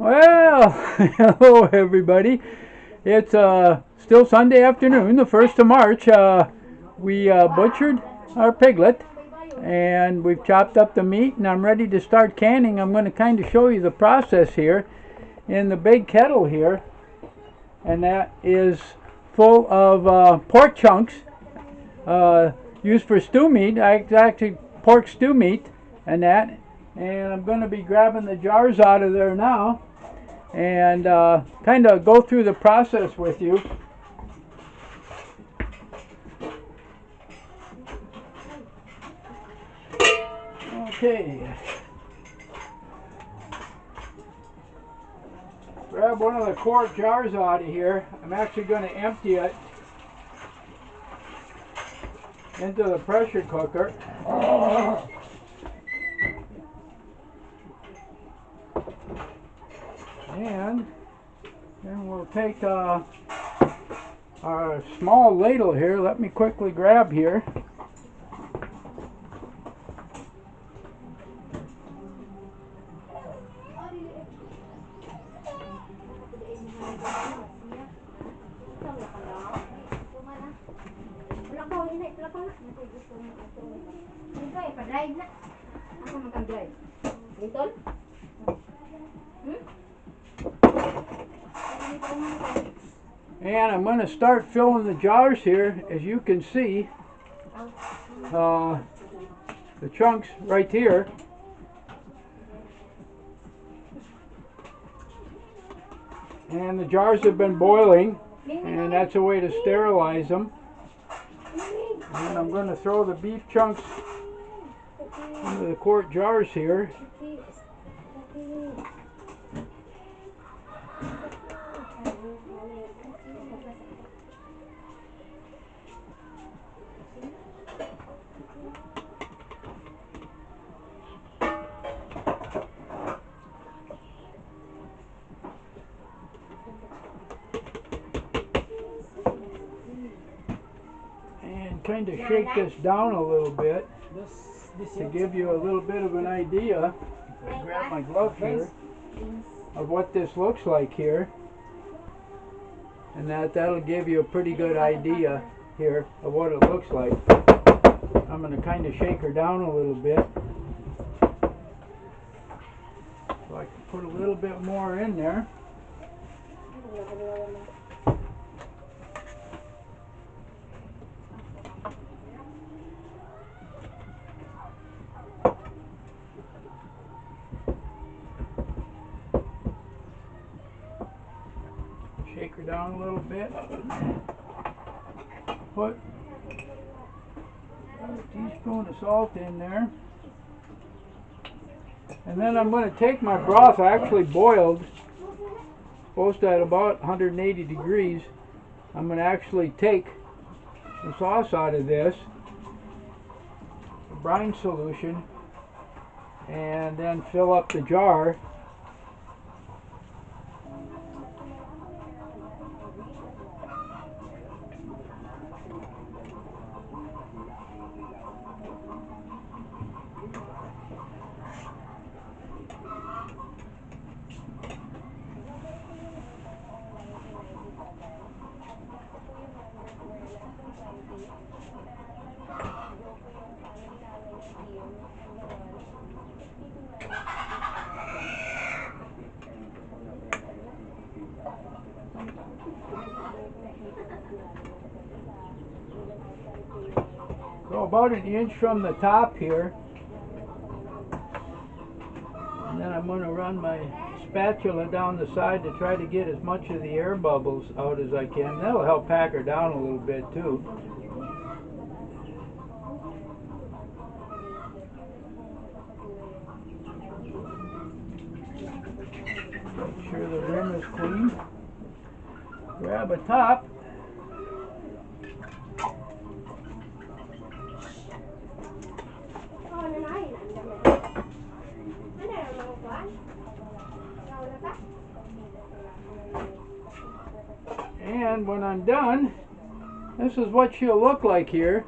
Well, hello everybody. It's still Sunday afternoon, the 1st of March. We butchered our piglet and we've chopped up the meat and I'm ready to start canning. I'm going to kind of show you the process here in the big kettle here. And that is full of pork chunks used for stew meat. Actually pork stew meat and that. And I'm going to be grabbing the jars out of there now and kind of go through the process with you. Okay. Grab one of the quart jars out of here. I'm actually going to empty it into the pressure cooker. And then we'll take our small ladle here. Let me quickly grab here. And I'm going to start filling the jars here. As you can see, the chunks right here. And the jars have been boiling, and that's a way to sterilize them. And I'm going to throw the beef chunks into the quart jars here. Kind of shake this down a little bit to give you a little bit of an idea. I grab my glove here of what this looks like here, and that'll give you a pretty good idea here of what it looks like. I'm going to kind of shake her down a little bit so I can put a little bit more in there. Shake her down a little bit. Put a teaspoon of salt in there. And then I'm going to take my broth, actually boiled, supposed at about 180 degrees. I'm going to actually take the sauce out of this, the brine solution, and then fill up the jar. So about an inch from the top here, and then I'm going to run my spatula down the side to try to get as much of the air bubbles out as I can. That'll help pack her down a little bit too. Make sure the rim is clean. Grab a top. And when I'm done, this is what she'll look like here.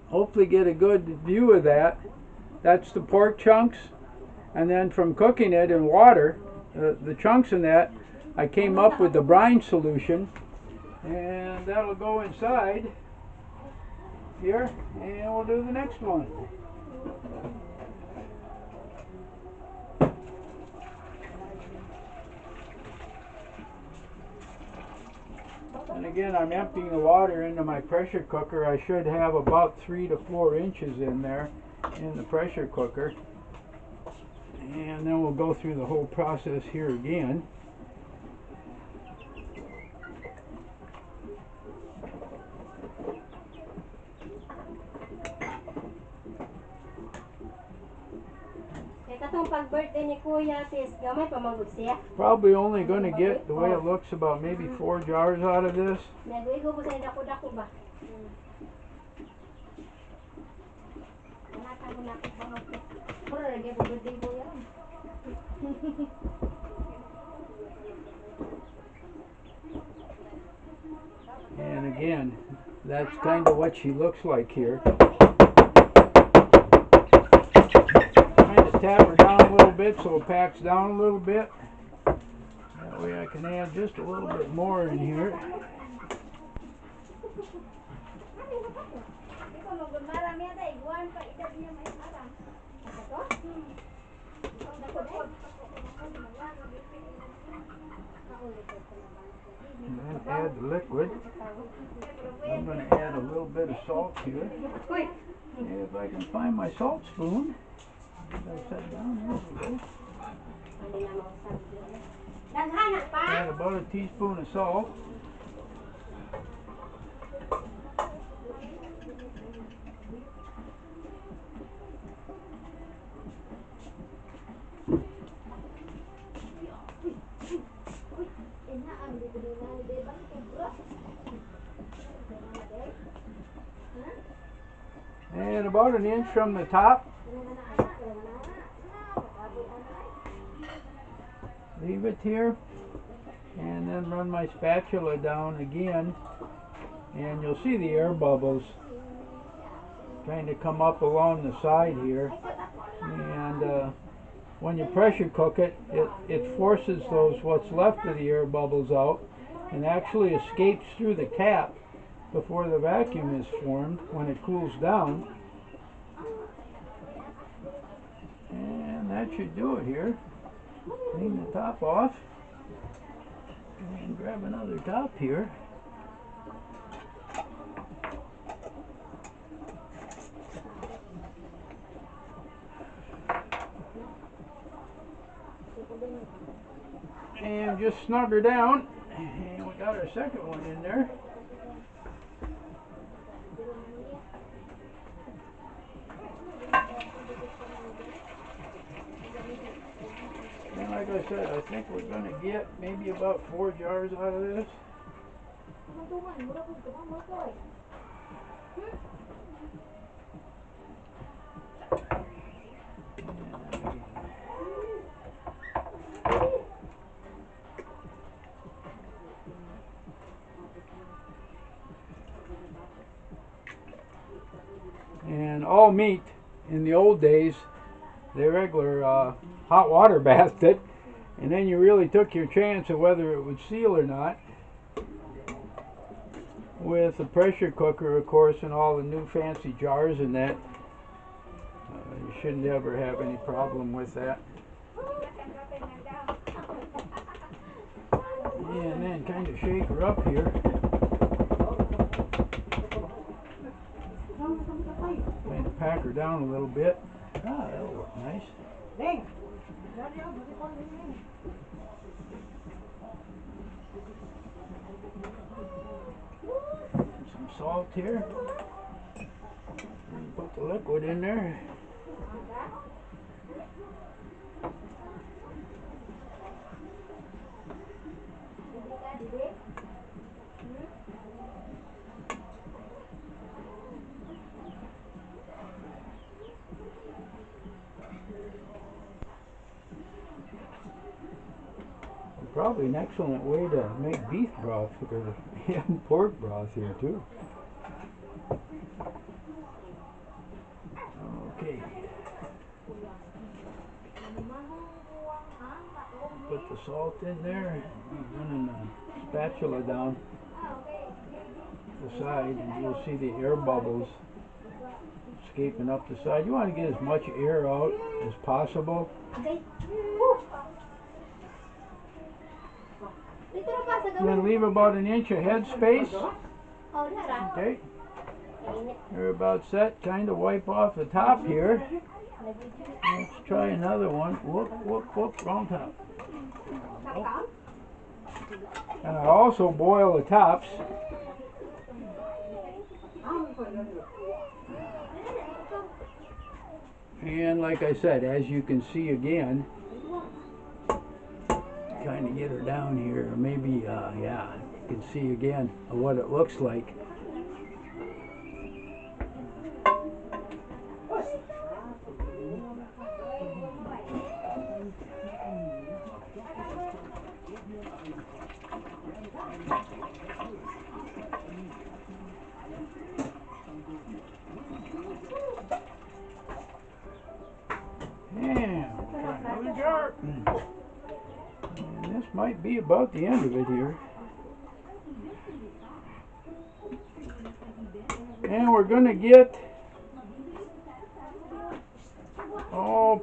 Hopefully get a good view of that. That's the pork chunks, and then from cooking it in water, the chunks in that, I came up with the brine solution, and that'll go inside here, and we'll do the next one. And again, I'm emptying the water into my pressure cooker. I should have about 3 to 4 inches in there in the pressure cooker. And then we'll go through the whole process here again. Probably only going to get, the way it looks, about maybe 4 jars out of this. And again, that's kind of what she looks like here. Kind of tap her down a little bit so it packs down a little bit. That way I can add just a little bit more in here. And then add the liquid. I'm going to add a little bit of salt here. If I can find my salt spoon. As I set down, there we go. Add about a teaspoon of salt. And about an inch from the top. Leave it here, and then run my spatula down again, and you'll see the air bubbles kind of come up along the side here. And when you pressure cook it, it forces what's left of the air bubbles out and actually escapes through the cap before the vacuum is formed when it cools down. And that should do it here. Clean the top off and grab another top here. And just snug her down, and we got our second one in there. And like I said, I think we're going to get maybe about 4 jars out of this. And all meat in the old days, they regular hot water bathed it, and then you really took your chance of whether it would seal or not. With the pressure cooker, of course, and all the new fancy jars in that, you shouldn't ever have any problem with that. And then kind of shake her up here. Kind of pack her down a little bit. Ah, that'll look nice. Some salt here. And put the liquid in there. Probably an excellent way to make beef broth, because we have pork broth here too. Okay. Put the salt in there. I'm running the spatula down the side, and you'll see the air bubbles escaping up the side. You want to get as much air out as possible. And then leave about an inch of head space. Okay. You're about set. Kind of wipe off the top here. Let's try another one. Whoop, whoop, whoop. Wrong top. Oh. And I also boil the tops. And like I said, as you can see again, trying to get her down here, maybe, yeah, you can see again what it looks like. Another jar. And this might be about the end of it here. And we're going to get,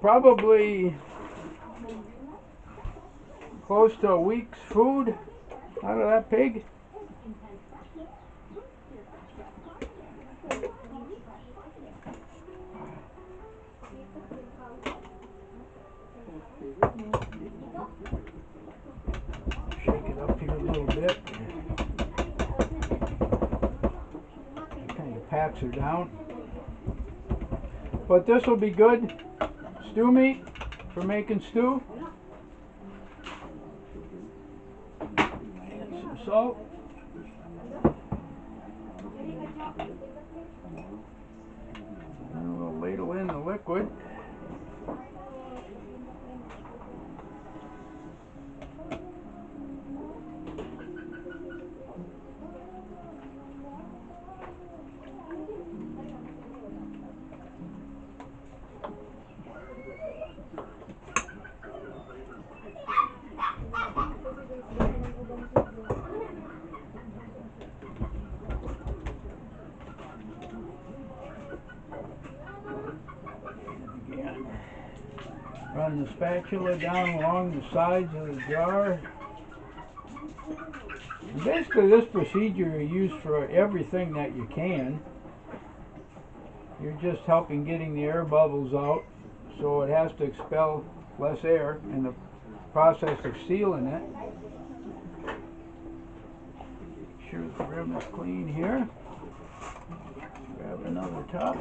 probably close to a week's food out of that pig. Shake it up here a little bit. Kind of pats her down. But this will be good stew meat for making stew. And some salt. And we'll ladle in the liquid. Run the spatula down along the sides of the jar. And basically this procedure is used for everything that you can. You're just helping getting the air bubbles out, so it has to expel less air in the process of sealing it. Make sure the rim is clean here. Grab another top.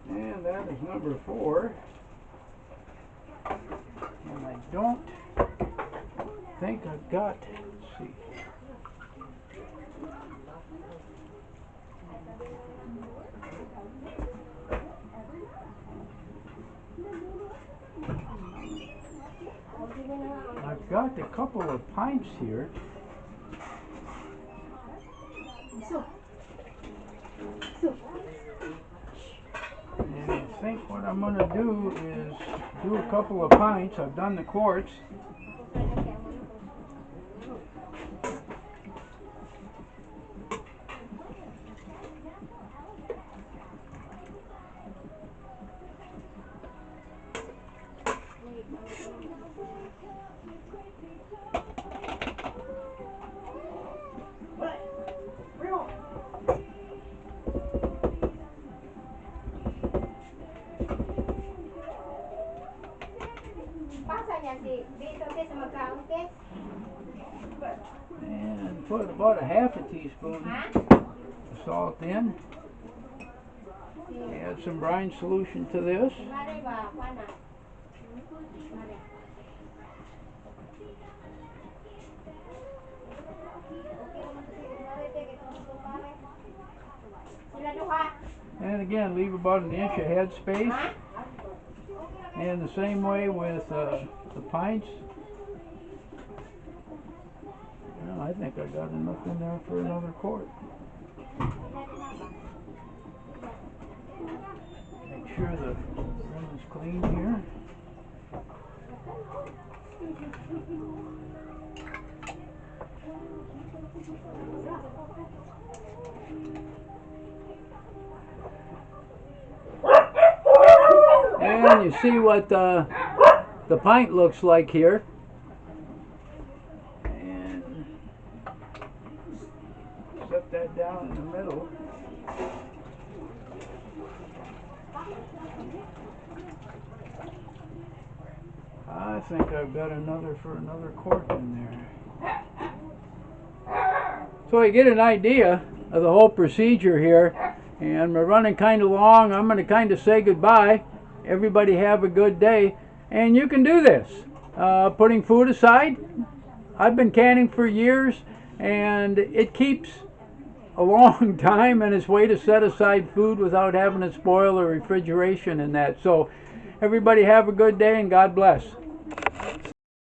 And that is number 4. And I don't think I've got, let's see. I've got a couple of pints here. And I think what I'm going to do is do a couple of pints. I've done the quarts. And put about a half a teaspoon of salt in. Add some brine solution to this. And again, leave about an inch of head space. And the same way with the pints. think I got enough in there for another quart. Make sure the rim is clean here. And you see what the pint looks like here. And set that down in the middle. I think I've got another for another quart in there. So you get an idea of the whole procedure here. And we're running kind of long. I'm going to kind of say goodbye. Everybody have a good day. And you can do this. Putting food aside. I've been canning for years. And it keeps a long time. And it's a way to set aside food without having it spoil or refrigeration and that. So everybody have a good day and God bless.